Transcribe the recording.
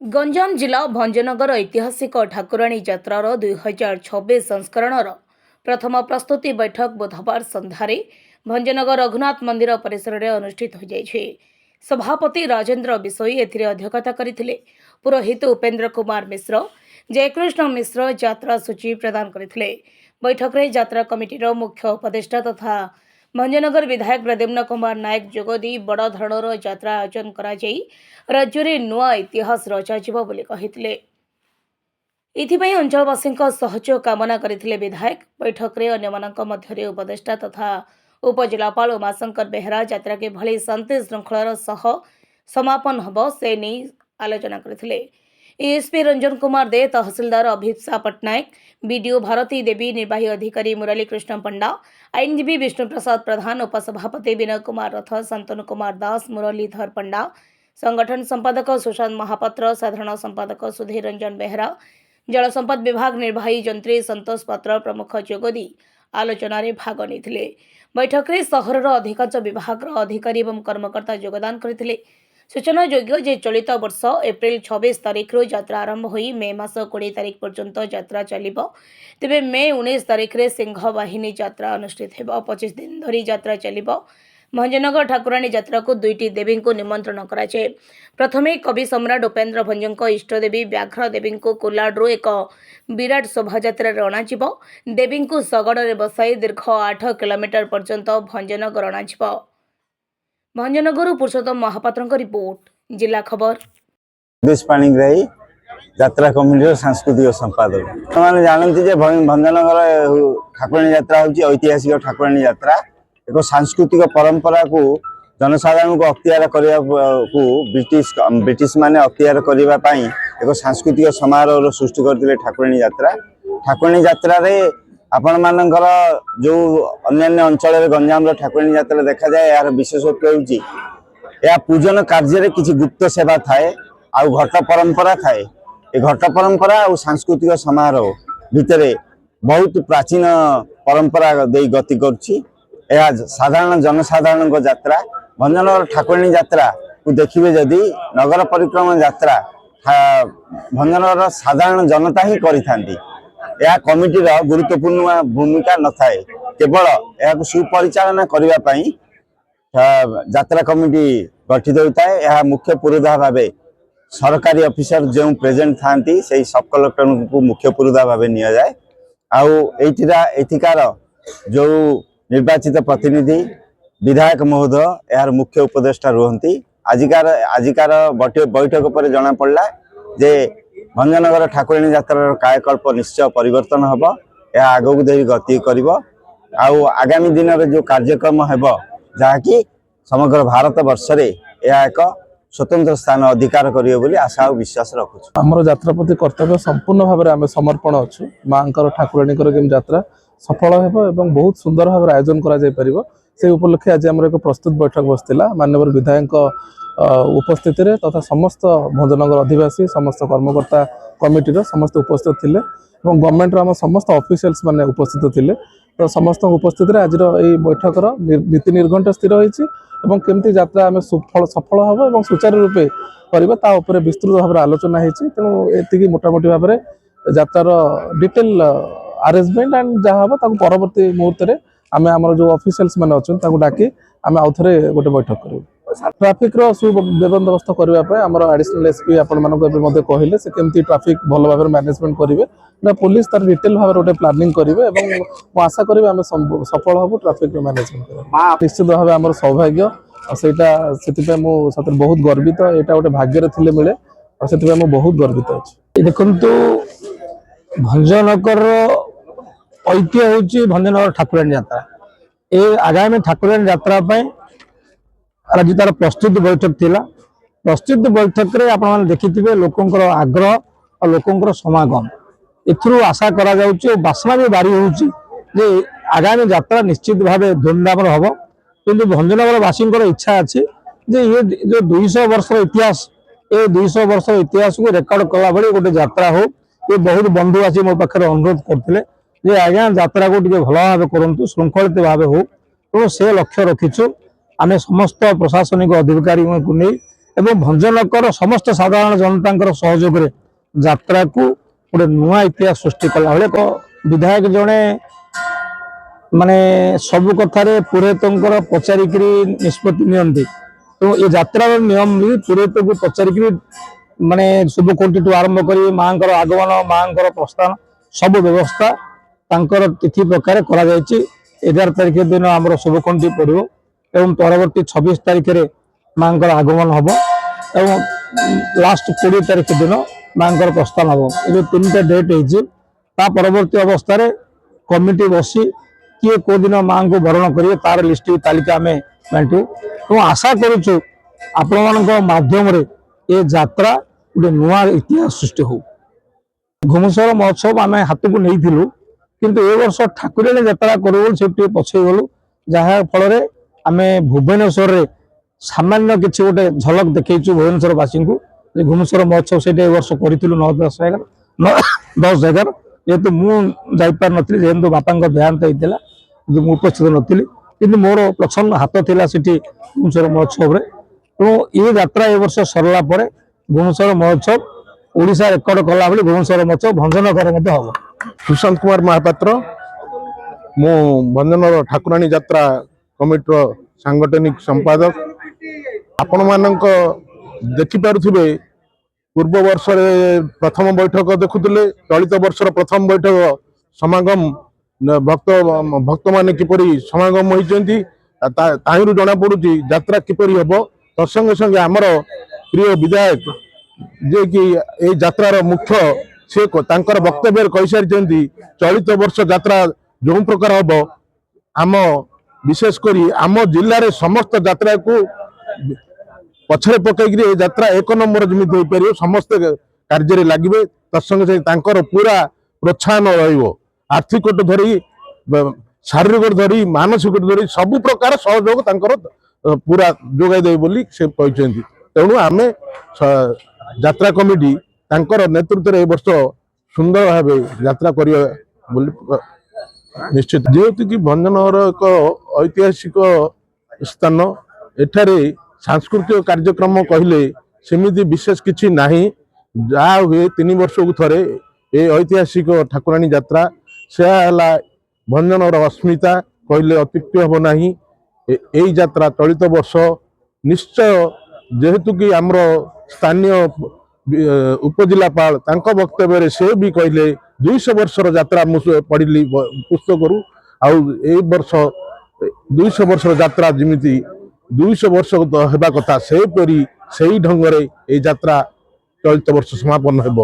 गंजाम जिला भंजनगर ऐतिहासिक ठाकुराणी यात्रार 2026 संस्करणर प्रथम प्रस्तुति बैठक बुधवार संध्यारे भंजनगर रघुनाथ मंदिर परिसर में अनुष्ठित हो जाइछे। सभापति राजेन्द्र बिशोई एथिरे अध्यक्षता करथिले। पुरोहित उपेन्द्र कुमार मिश्र, जयकृष्ण मिश्र यात्रा सूची प्रदान करथिले। बैठक में यात्रा कमिटीर मुख्य उपदेष्टा तथा भंजनगर विधायक प्रद्युम्न कुमार नायक जोगदी बड़ धरणर यात्रा आयोजन कराई राज्य में नुआ इतिहास रचाजिबो बोली कहिथिले। इथिपई अंचलवासी सहयोग कामना करथिले विधायक। बैठक में अन्यमानक मध्यरे उपदेष्टा तथा उपजिलापाल उमाशंकर बेहरा यात्रा के भली शांति श्रृंखलार सह समापन हब से नहीं आलोचना करथिले। एएसपी रंजन कुमार दे, तहसीलदार अभिप्सा पट्टनायक, बीडीओ भारती देवी, निर्वाही अधिकारी मुरली कृष्ण पंडा, आईनजीवी विष्णु प्रसाद प्रधान, उपसभापति विनय कुमार रथ, शांतनु कुमार दास, मुरलीधर पंडा, संगठन संपादक सुशांत महापात्र, साधारण संपादक सुधीर रंजन बेहरा, जल संपद विभाग निर्वाही जंत्री संतोष पात्र प्रमुख जोगदी आलोचन भाग नहीं। बैठक में सहर अधिकांश विभाग अधिकारी और कर्मकर्ता योगदान करथिले। सूचना योग्य जे चलित वर्ष एप्रिल 26 तारिख रु यात्रा आरंभ हो मे मास 20 तारिख पर्यंत यात्रा चलिबो। तेबे मे 19 तारिख रे सिंह बाहिनी यात्रा अनुष्ठित हेबो। 25 दिन धरी यात्रा चलिबो। भंजनगर ठाकुराणी यात्रा को दुईटी देवी को निमंत्रण कराए। प्रथमे कवि सम्राट उपेन्द्र भंज इष्टदेवी व्याघ्र देवी को कोलाडू एक विराट शोभायात्रा अणाजिबो। देवी को शगड़े बसाई दीर्घ 8 किलोमीटर पर्यंत भंजनगर अणाजिबो। भंजनगर पुरुषोत्तम महापात्र रिपोर्ट, जिला खबर। पाणीग्राही यात्रा कमिटी सांस्कृतिक संपादक मैंने जानते भंजनगर ठाकुराणी यात्रा हूँ ऐतिहासिक ठाकुराणी यात्रा एक सांस्कृतिक परंपरा को जनसाधारण को अख्तियार करने को ब्रिटिश माने अख्तियार करने एक सांस्कृतिक समारोह सृष्टि करते ठाकुराणी यात्रा। ठाकुराणी यात्रा रे आपण मानकर जो अन्य अंचल गंजाम ठाकुराणी यात्रा देखा जाए यार विशेषत्व होउची या पूजन कार्य किसी गुप्त सेवा थाए आ घट परंपरा थाए। ए घट परंपरा और सांस्कृतिक समारोह भितर बहुत प्राचीन परंपरा दे गति करछि। साधारण जनसाधारण यात्रा भंजनगर ठाकुराणी यात्रा को देखिए जदि नगर परिक्रमा यात्रा भंजनगर साधारण जनता ही करिथांती। यह कमिटीर गुरुत्वपूर्ण भूमिका न थाए, केवल यह सुपरिचालना करने पाई यात्रा कमिटी गठित होता है। यह मुख्य पुरोधा भाव सरकारी ऑफिसर जो प्रेजेंट थांती से सब कलेक्टर को मुख्य पुरोधा भाव नि जाए। एथिकार जो निर्वाचित प्रतिनिधि विधायक महोदय यार मुख्य उपदेष्टा रुहंती। आजिकार बैठक पर जना पड़ला जे भंजनगर ठाकुराणी यात्रा कायकल्प निश्चय परिवर्तन हम यह आगक दे गति कर आगामी दिन में जो कार्यक्रम हेब जहाँकि समग्र भारत वर्ष रे यह एक स्वतंत्र स्थान अधिकार करियो बोली आशा और विश्वास रखुछु। हमर यात्रा प्रति कर्तव्य संपूर्ण भाव में आम समर्पण अच्छु। माँ ठाकुराणी यात्रा सफल हेबो एवं बहुत सुंदर भाव आयोजन करा जाय परिबो। से उपलक्षे आज आम एक प्रस्तुत बैठक बसला माननीय विधायक उपस्थित तथा समस्त भंजनगर अधिवासी समस्त कर्मकर्ता कमिटीर समस्त उपस्थित थिले और गवर्नमेंट आम समस्त ऑफिशियल्स माने उपस्थित थिले। तो समस्त उपस्थित आज बैठकर नीति निर्घंट स्थिर होइछि एवं केमती यात्रा आम सफल हम और सुचारू रूपे करबा विस्तृत भाव आलोचना होइछि। तेणु एतिकी मोटामोटी भाव में यात्रार डिटेल अरेंजमेंट एंड जहाँ हम ताकू परवर्ती मुहूर्त में आम आम जो ऑफिशियल्स मैंने अच्छा डाकी आम आउ थे गोटे बैठक करूँ। ट्राफिक सुबंदोबस्त करने आम एडिशनल एसपी आपण मानक कहले से केमती ट्राफिक भल भाव मैनेजमेंट करेंगे पुलिस तार डिटेल भाव गोटे प्लानिंग करेंगे और आशा करी आम सफल हबू ट्राफिक मैनेजमेंट कर। निश्चित भाव आम सौभाग्य से बहुत गर्वित। यहाँ गोटे भाग्य थे मिले और से बहुत गर्वित अच्छे। देखु भंजनगर ऐतिह्य हूँ भंजनगर ठाकुराणी यात्रा। ये आगामी ठाकुराणी यात्रा आज तार प्रस्तुत बैठक थिला। प्रस्तुत बैठक रे आपण माने देखिथिबे लोकंकर आग्रह और लोकंकर समागम एथरु आशा करा जाउची और बासना भी बारी होउची जे आगामी यात्रा निश्चित भावे धूमधाम रे हबो। किंतु भंजनगर वासींकर इच्छा अछि जे ये जो 200 वर्ष इतिहास ए 200 वर्ष इतिहास को रेकॉर्ड कला भली गोटे यात्रा हो। ये बहुत बंधु आसी मो पाखे अनुरोध करते जे आज्ञा यात्रा को भल भाव करूँ श्रृंखलित भाव हो। तो से लक्ष्य रखीचु आम समस्त प्रशासनिक अधिकारी को नहीं এবং ଭଞ୍ଜନଗର ସମସ୍ତ ସାଧାରଣ ଜନତାଙ୍କର ସହଯୋଗରେ ଯାତ୍ରାକୁ ଗୋଟେ ନୂଆ ଇତିହାସ ସୃଷ୍ଟି କଲା ଭଳି ଏକ ବିଧାୟକ ଜଣେ ମାନେ ସବୁ କଥାରେ ପୁରୋହିତଙ୍କର ପଚାରିକିରି ନିଷ୍ପତ୍ତି ନିଅନ୍ତି। ତେଣୁ ଏ ଯାତ୍ରାର ନିୟମ ବି ପୁରୋହିତକୁ ପଚାରିକିରି ମାନେ ଶୁଭଖୁଣ୍ଟିଠୁ ଆରମ୍ଭ କରି ମାଙ୍କର ଆଗମନ ମାଙ୍କର ପ୍ରସ୍ଥାନ ସବୁ ବ୍ୟବସ୍ଥା ତାଙ୍କର ତିଥି ପ୍ରକାର କରାଯାଇଛି। 11 ତାରିଖ ଦିନ ଆମର ଶୁଭଖୁଣ୍ଟି ପଡ଼ିବ ଏବଂ ପରବର୍ତ୍ତୀ 26 ତାରିଖରେ ମାଙ୍କର ଆଗମନ ହେବ ଏବଂ ଲାଷ୍ଟ 20 ତାରିଖ ଦିନ ମାଙ୍କର ପ୍ରସ୍ଥାନ ହେବ। ଏ ଯେଉଁ 3ଟା ଡେଟ୍ ହେଇଛି ତା ପରବର୍ତ୍ତୀ ଅବସ୍ଥାରେ କମିଟି ବସି କିଏ କେଉଁ ଦିନ ମାଙ୍କୁ ବରଣ କରିବେ ତାର ଲିଷ୍ଟ ତାଲିକା ଆମେ ବାଣ୍ଟିବୁ ଏବଂ ଆଶା କରୁଛୁ ଆପଣମାନଙ୍କ ମାଧ୍ୟମରେ ଏ ଯାତ୍ରା ଗୋଟେ ନୂଆ ଇତିହାସ ସୃଷ୍ଟି ହଉ। ଘୁମୁସର ମହୋତ୍ସବ ଆମେ ହାତକୁ ନେଇଥିଲୁ କିନ୍ତୁ ଏ ବର୍ଷ ଠାକୁରାଣୀ ଯାତ୍ରା କରୁ ବୋଲି ସେଠି ଟିକେ ପଛେଇ ଗଲୁ, ଯାହା ଫଳରେ ଆମେ ଭୁବନେଶ୍ୱରରେ ସାମାନ୍ୟ କିଛି ଗୋଟେ ଝଲକ ଦେଖେଇଛୁ ଭୁବନେଶ୍ୱରବାସୀଙ୍କୁ ଯେ ଘୁମୁସର ମହୋତ୍ସବ ସେଇଟା ଏ ବର୍ଷ କରିଥିଲୁ 9-10 ଜାଗାରେ। ଯେହେତୁ ମୁଁ ଯାଇପାରିନଥିଲି ଯେହେତୁ ବାପାଙ୍କ ଦେହାନ୍ତ ହେଇଥିଲା କିନ୍ତୁ ମୁଁ ଉପସ୍ଥିତ ନଥିଲି କିନ୍ତୁ ମୋର ପ୍ରଚ୍ଛନ୍ନ ହାତ ଥିଲା ସେଠି ଘୁମୁସର ମହୋତ୍ସବରେ। ତେଣୁ ଏ ଯାତ୍ରା ଏ ବର୍ଷ ସରିଲା ପରେ ଘୁମୁସର ମହୋତ୍ସବ ଓଡ଼ିଶା ରେକର୍ଡ କଲା ଭଳି ଘୁମୁସର ମହୋତ୍ସବ ଭଞ୍ଜନଗର ମଧ୍ୟ ହେବ। ସୁଶାନ୍ତ କୁମାର ମହାପାତ୍ର, ମୁଁ ଭଞ୍ଜନଗର ଠାକୁରାଣୀ ଯାତ୍ରା କମିଟିର ସାଂଗଠନିକ ସମ୍ପାଦକ। ଆପଣମାନଙ୍କ ଦେଖିପାରୁଥିବେ ପୂର୍ବ ବର୍ଷରେ ପ୍ରଥମ ବୈଠକ ଦେଖୁଥିଲେ, ଚଳିତ ବର୍ଷର ପ୍ରଥମ ବୈଠକ ସମାଗମ ଭକ୍ତମାନେ କିପରି ସମାଗମ ହୋଇଛନ୍ତି ତାହିଁରୁ ଜଣାପଡ଼ୁଛି ଯାତ୍ରା କିପରି ହେବ। ତତ୍ସଙ୍ଗେ ସଙ୍ଗେ ଆମର ପ୍ରିୟ ବିଧାୟକ ଯିଏକି এই ଯାତ୍ରାର ମୁଖ୍ୟ ସେ ତାଙ୍କର ବକ୍ତବ୍ୟରେ କହିସାରିଛନ୍ତି ଚଳିତ ବର୍ଷ ଯାତ୍ରା ଯେଉଁ ପ୍ରକାର ହେବ ଆମ ବିଶେଷ କରି ଆମ ଜିଲ୍ଲାରେ ସମସ୍ତ ଯାତ୍ରାକୁ ପଛରେ ପକାଇକିରି ଏ ଯାତ୍ରା 1 ନମ୍ବର ଯେମିତି ହୋଇପାରିବ ସମସ୍ତେ କାର୍ଯ୍ୟରେ ଲାଗିବେ। ତତ୍ସଙ୍ଗେ ସଙ୍ଗେ ତାଙ୍କର ପୁରା ପ୍ରୋତ୍ସାହନ ରହିବ, ଆର୍ଥିକଠୁ ଧରି ଶାରୀରିକଠୁ ଧରି ମାନସିକଠୁ ଧରି ସବୁ ପ୍ରକାର ସହଯୋଗ ତାଙ୍କର ପୁରା ଯୋଗାଇ ଦେବେ ବୋଲି ସେ କହିଛନ୍ତି। ତେଣୁ ଆମେ ଯାତ୍ରା କମିଟି ତାଙ୍କର ନେତୃତ୍ୱରେ ଏ ବର୍ଷ ସୁନ୍ଦର ଭାବେ ଯାତ୍ରା କରିବା ବୋଲି ନିଶ୍ଚିତ। ଯେହେତୁ କି ଭଞ୍ଜନଗର ଏକ ଐତିହାସିକ ସ୍ଥାନ, ଏଠାରେ ସାଂସ୍କୃତିକ କାର୍ଯ୍ୟକ୍ରମ କହିଲେ ସେମିତି ବିଶେଷ କିଛି ନାହିଁ। ଯାହା ହୁଏ 3 ବର୍ଷକୁ ଥରେ ଏ ଐତିହାସିକ ଠାକୁରାଣୀ ଯାତ୍ରା, ସେହା ହେଲା ଭଞ୍ଜନଗର ଅସ୍ମିତା କହିଲେ ଅତ୍ୟୁକ୍ତି ହେବ ନାହିଁ। এই ଯାତ୍ରା ଚଳିତ ବର୍ଷ ନିଶ୍ଚୟ ଯେହେତୁ କି ଆମର ସ୍ଥାନୀୟ ଉପଜିଲ୍ଲାପାଳ ତାଙ୍କ ବକ୍ତବ୍ୟରେ ସେ ବି କହିଲେ 200 ବର୍ଷର ଯାତ୍ରା ମୁଁ ପଢ଼ିଲି ପୁସ୍ତକରୁ, ଆଉ ଏଇ ବର୍ଷ 200 ବର୍ଷର ଯାତ୍ରା ଯେମିତି 200 ବର୍ଷ ହେବା କଥା ସେହିପରି ସେହି ଢଙ୍ଗରେ এই ଯାତ୍ରା ଚଳିତ ବର୍ଷ ସମାପନ ହେବ।